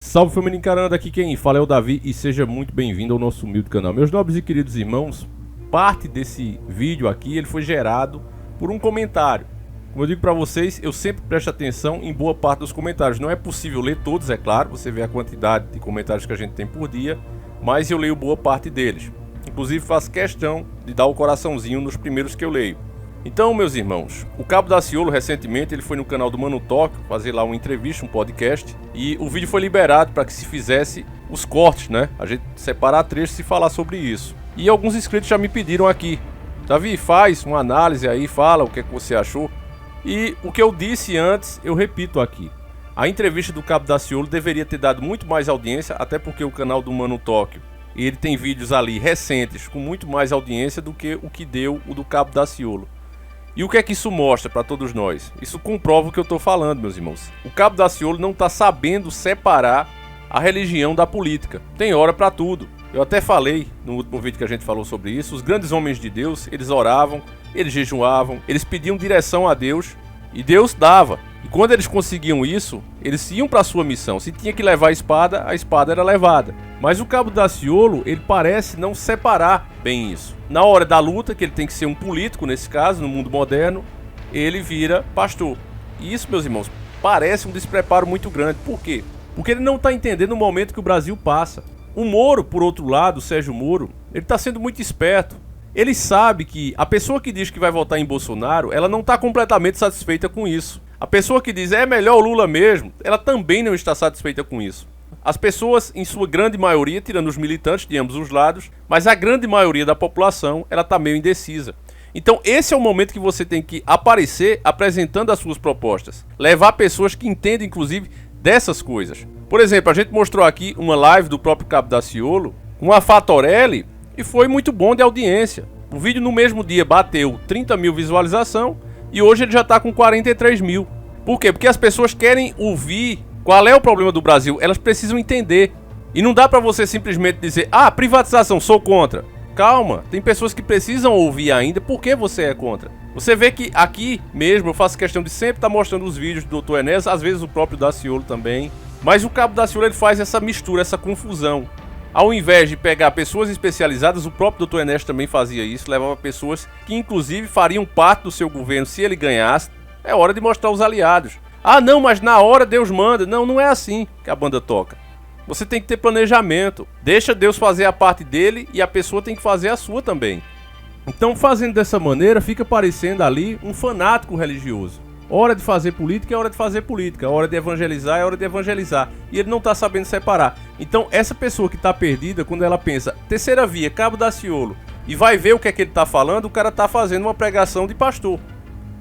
Salve família encarando, aqui quem fala é o Davi e seja muito bem-vindo ao nosso humilde canal. Meus nobres e queridos irmãos, parte desse vídeo aqui ele foi gerado por um comentário. Como eu digo pra vocês, eu sempre presto atenção em boa parte dos comentários. Não é possível ler todos, é claro, você vê a quantidade de comentários que a gente tem por dia, mas eu leio boa parte deles. Inclusive faço questão de dar o coraçãozinho nos primeiros que eu leio. Então, meus irmãos, o Cabo Daciolo recentemente ele foi no canal do Mano Tóquio fazer lá uma entrevista, um podcast, e o vídeo foi liberado para que se fizesse os cortes, né? A gente separar trechos e falar sobre isso. E alguns inscritos já me pediram aqui: Davi, faz uma análise aí, fala o que é que você achou. E o que eu disse antes, eu repito aqui. A entrevista do Cabo Daciolo deveria ter dado muito mais audiência, até porque o canal do Mano Tóquio, ele tem vídeos ali recentes com muito mais audiência do que o que deu o do Cabo Daciolo. E o que é que isso mostra para todos nós? Isso comprova o que eu estou falando, meus irmãos. O Cabo Daciolo não está sabendo separar a religião da política. Tem hora para tudo. Eu até falei no último vídeo que a gente falou sobre isso. Os grandes homens de Deus, eles oravam, eles jejuavam, eles pediam direção a Deus e Deus dava. E quando eles conseguiam isso, eles iam para a sua missão. Se tinha que levar a espada era levada. Mas o Cabo Daciolo, ele parece não separar bem isso. Na hora da luta, que ele tem que ser um político, nesse caso, no mundo moderno, ele vira pastor. E isso, meus irmãos, parece um despreparo muito grande. Por quê? Porque ele não está entendendo o momento que o Brasil passa. O Moro, por outro lado, o Sérgio Moro, ele está sendo muito esperto. Ele sabe que a pessoa que diz que vai votar em Bolsonaro, ela não está completamente satisfeita com isso. A pessoa que diz é melhor o Lula mesmo, ela também não está satisfeita com isso. As pessoas, em sua grande maioria, tirando os militantes de ambos os lados, mas a grande maioria da população, ela está meio indecisa. Então esse é o momento que você tem que aparecer apresentando as suas propostas. Levar pessoas que entendem, inclusive, dessas coisas. Por exemplo, a gente mostrou aqui uma live do próprio Cabo Daciolo com a Fatorelli e foi muito bom de audiência. O vídeo no mesmo dia bateu 30 mil visualizações e hoje ele já está com 43 mil. Por quê? Porque as pessoas querem ouvir qual é o problema do Brasil. Elas precisam entender. E não dá para você simplesmente dizer: ah, privatização, sou contra. Calma, tem pessoas que precisam ouvir ainda por que você é contra. Você vê que aqui mesmo eu faço questão de sempre estar mostrando os vídeos do Dr. Enéas, às vezes o próprio Daciolo também. Mas o Cabo Daciolo ele faz essa mistura, essa confusão. Ao invés de pegar pessoas especializadas, o próprio Dr. Enéas também fazia isso, levava pessoas que inclusive fariam parte do seu governo se ele ganhasse. É hora de mostrar os aliados. Ah não, mas na hora Deus manda. Não, não é assim que a banda toca. Você tem que ter planejamento. Deixa Deus fazer a parte dele e a pessoa tem que fazer a sua também. Então, fazendo dessa maneira, fica parecendo ali um fanático religioso. Hora de fazer política é hora de fazer política. Hora de evangelizar é hora de evangelizar. E ele não está sabendo separar. Então, essa pessoa que está perdida, quando ela pensa terceira via, Cabo Daciolo, e vai ver o que é que ele está falando, o cara está fazendo uma pregação de pastor.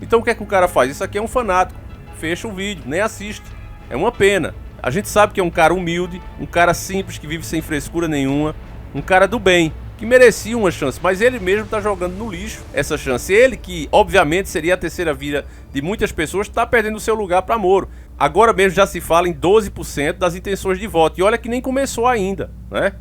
Então, o que é que o cara faz? Isso aqui é um fanático. Fecha o vídeo, nem assiste. É uma pena. A gente sabe que é um cara humilde, um cara simples, que vive sem frescura nenhuma, um cara do bem, que merecia uma chance, mas ele mesmo está jogando no lixo essa chance. Ele, que obviamente seria a terceira via de muitas pessoas, está perdendo o seu lugar para Moro. Agora mesmo já se fala em 12% das intenções de voto, e olha que nem começou ainda, né?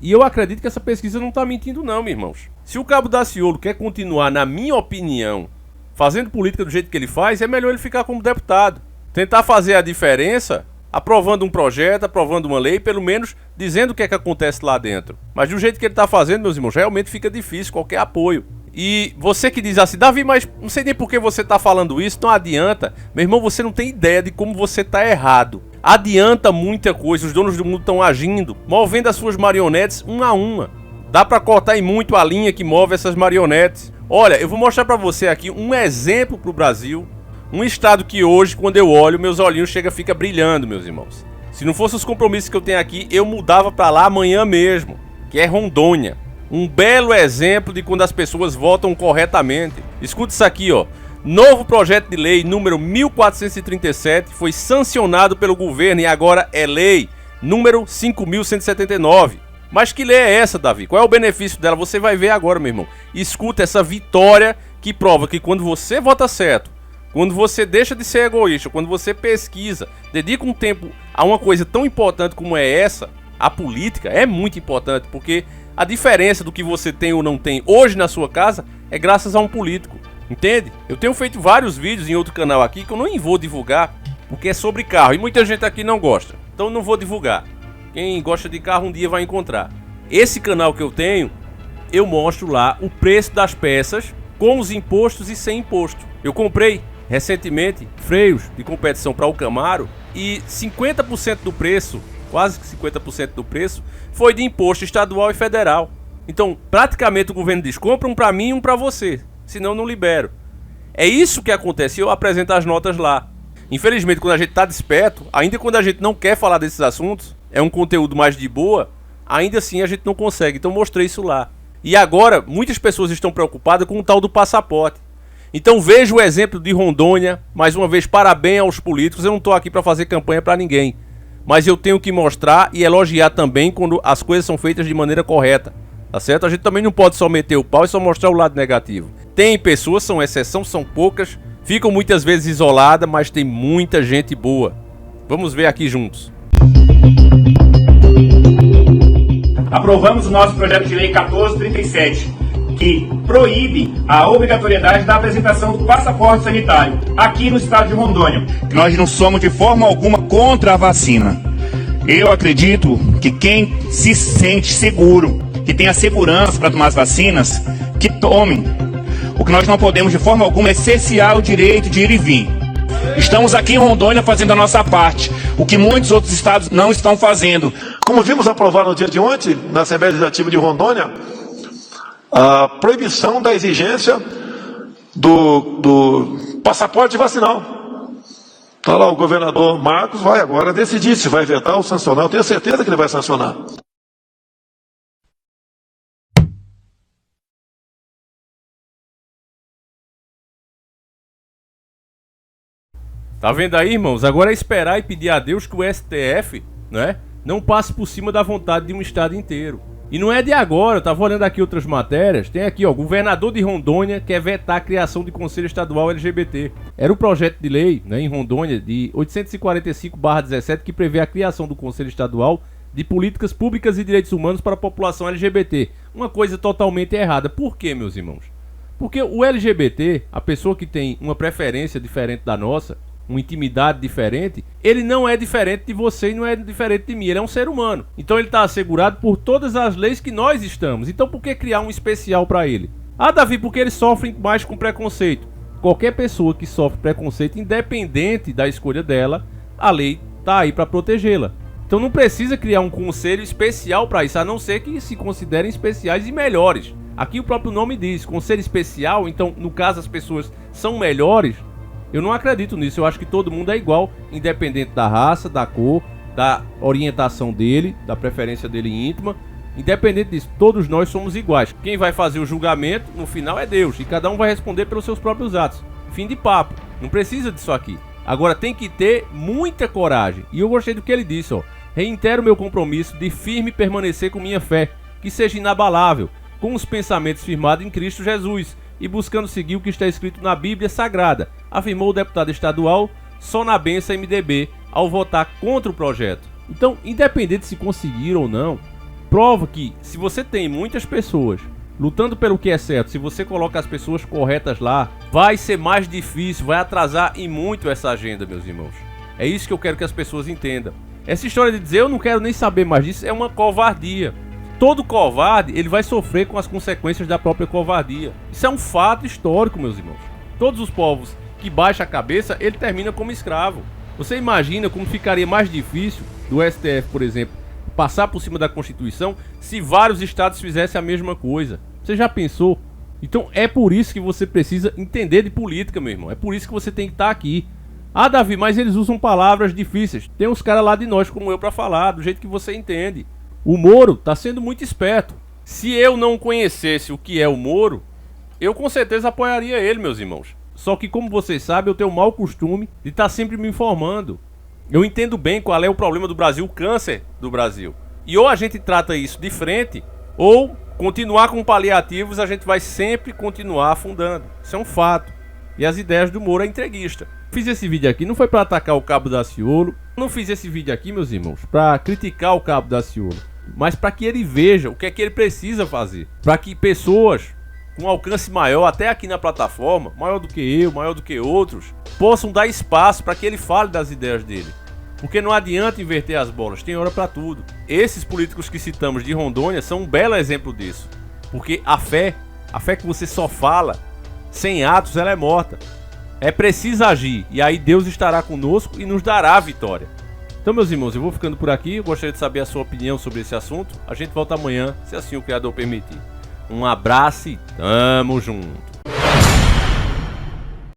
E eu acredito que essa pesquisa não está mentindo não, meus irmãos. Se o Cabo Daciolo quer continuar, na minha opinião, fazendo política do jeito que ele faz, é melhor ele ficar como deputado. Tentar fazer a diferença aprovando um projeto, aprovando uma lei, pelo menos dizendo o que é que acontece lá dentro. Mas do jeito que ele está fazendo, meus irmãos, realmente fica difícil qualquer apoio. E você que diz assim: Davi, mas não sei nem por que você está falando isso, não adianta. Meu irmão, você não tem ideia de como você está errado. Adianta muita coisa, os donos do mundo estão agindo, movendo as suas marionetes uma a uma. Dá para cortar em muito a linha que move essas marionetes. Olha, eu vou mostrar para você aqui um exemplo para o Brasil. Um estado que hoje, quando eu olho, meus olhinhos fica brilhando, meus irmãos. Se não fossem os compromissos que eu tenho aqui, eu mudava para lá amanhã mesmo, que é Rondônia. Um belo exemplo de quando as pessoas votam corretamente. Escuta isso aqui, ó. Novo projeto de lei número 1437 foi sancionado pelo governo e agora é lei número 5179. Mas que lei é essa, Davi? Qual é o benefício dela? Você vai ver agora, meu irmão. Escuta essa vitória que prova que quando você vota certo, quando você deixa de ser egoísta, quando você pesquisa, dedica um tempo a uma coisa tão importante como é essa, a política é muito importante, porque a diferença do que você tem ou não tem hoje na sua casa é graças a um político, entende? Eu tenho feito vários vídeos em outro canal aqui que eu não vou divulgar, porque é sobre carro e muita gente aqui não gosta, então não vou divulgar. Quem gosta de carro um dia vai encontrar. Esse canal que eu tenho, eu mostro lá o preço das peças com os impostos e sem imposto. Eu comprei recentemente freios de competição para o Camaro e 50% do preço, quase que 50% do preço, foi de imposto estadual e federal. Então, praticamente o governo diz, compra um para mim e um para você, senão eu não libero. É isso que acontece, eu apresento as notas lá. Infelizmente, quando a gente está desperto, ainda quando a gente não quer falar desses assuntos, é um conteúdo mais de boa, ainda assim a gente não consegue. Então mostrei isso lá. E agora, muitas pessoas estão preocupadas com o tal do passaporte. Então veja o exemplo de Rondônia. Mais uma vez, parabéns aos políticos. Eu não estou aqui para fazer campanha para ninguém. Mas eu tenho que mostrar e elogiar também quando as coisas são feitas de maneira correta. Tá certo? A gente também não pode só meter o pau e só mostrar o lado negativo. Tem pessoas, são exceção, são poucas, ficam muitas vezes isoladas, mas tem muita gente boa. Vamos ver aqui juntos. Aprovamos o nosso projeto de lei 1437, que proíbe a obrigatoriedade da apresentação do passaporte sanitário aqui no estado de Rondônia. Nós não somos de forma alguma contra a vacina. Eu acredito que quem se sente seguro, que tenha segurança para tomar as vacinas, que tome. O que nós não podemos de forma alguma é cercear o direito de ir e vir. Estamos aqui em Rondônia fazendo a nossa parte, o que muitos outros estados não estão fazendo. Como vimos aprovar no dia de ontem, na Assembleia Legislativa de Rondônia, a proibição da exigência do passaporte vacinal. Está lá o governador Marcos, vai agora decidir se vai vetar ou sancionar. Eu tenho certeza que ele vai sancionar. Tá vendo aí, irmãos? Agora é esperar e pedir a Deus que o STF, né, não passe por cima da vontade de um estado inteiro. E não é de agora, eu tava olhando aqui outras matérias. Tem aqui, ó, governador de Rondônia quer vetar a criação de conselho estadual LGBT. Era um projeto de lei, né, em Rondônia, de 845/17, que prevê a criação do conselho estadual de políticas públicas e direitos humanos para a população LGBT. Uma coisa totalmente errada. Por quê, meus irmãos? Porque o LGBT, a pessoa que tem uma preferência diferente da nossa, uma intimidade diferente, ele não é diferente de você e não é diferente de mim, ele é um ser humano. Então ele está assegurado por todas as leis que nós estamos. Então por que criar um especial para ele? Ah, Davi, porque eles sofrem mais com preconceito. Qualquer pessoa que sofre preconceito, independente da escolha dela, a lei está aí para protegê-la. Então não precisa criar um conselho especial para isso, a não ser que se considerem especiais e melhores. Aqui o próprio nome diz, conselho especial, então no caso as pessoas são melhores. Eu não acredito nisso, eu acho que todo mundo é igual, independente da raça, da cor, da orientação dele, da preferência dele íntima. Independente disso, todos nós somos iguais. Quem vai fazer o julgamento, no final, é Deus. E cada um vai responder pelos seus próprios atos. Fim de papo. Não precisa disso aqui. Agora tem que ter muita coragem. E eu gostei do que ele disse, ó. Reitero meu compromisso de firme permanecer com minha fé, que seja inabalável, com os pensamentos firmados em Cristo Jesus, e buscando seguir o que está escrito na Bíblia Sagrada, afirmou o deputado estadual Sonabença MDB ao votar contra o projeto. Então, independente se conseguir ou não, prova que se você tem muitas pessoas lutando pelo que é certo, se você coloca as pessoas corretas lá, vai ser mais difícil, vai atrasar e muito essa agenda, meus irmãos. É isso que eu quero que as pessoas entendam. Essa história de dizer eu não quero nem saber mais disso é uma covardia. Todo covarde, ele vai sofrer com as consequências da própria covardia. Isso é um fato histórico, meus irmãos. Todos os povos que baixam a cabeça, ele termina como escravo. Você imagina como ficaria mais difícil do STF, por exemplo, passar por cima da Constituição se vários estados fizessem a mesma coisa? Você já pensou? Então é por isso que você precisa entender de política, meu irmão. É por isso que você tem que estar aqui. Ah, Davi, mas eles usam palavras difíceis. Tem uns caras lá de nós como eu pra falar, do jeito que você entende. O Moro tá sendo muito esperto. Se eu não conhecesse o que é o Moro, eu com certeza apoiaria ele, meus irmãos. Só que, como vocês sabem, eu tenho o mau costume de estar sempre me informando. Eu entendo bem qual é o problema do Brasil, o câncer do Brasil. E ou a gente trata isso de frente, ou continuar com paliativos, a gente vai sempre continuar afundando. Isso é um fato. E as ideias do Moro é entreguista. Fiz esse vídeo aqui não foi para atacar o Cabo Daciolo. Não fiz esse vídeo aqui, meus irmãos, para criticar o Cabo Daciolo, mas para que ele veja o que é que ele precisa fazer. Para que pessoas com alcance maior, até aqui na plataforma, maior do que eu, maior do que outros, possam dar espaço para que ele fale das ideias dele. Porque não adianta inverter as bolas, tem hora para tudo. Esses políticos que citamos de Rondônia são um belo exemplo disso. Porque a fé que você só fala, sem atos, ela é morta. É preciso agir, e aí Deus estará conosco e nos dará a vitória. Então, meus irmãos, eu vou ficando por aqui. Eu gostaria de saber a sua opinião sobre esse assunto. A gente volta amanhã, se assim o Criador permitir. Um abraço e tamo junto.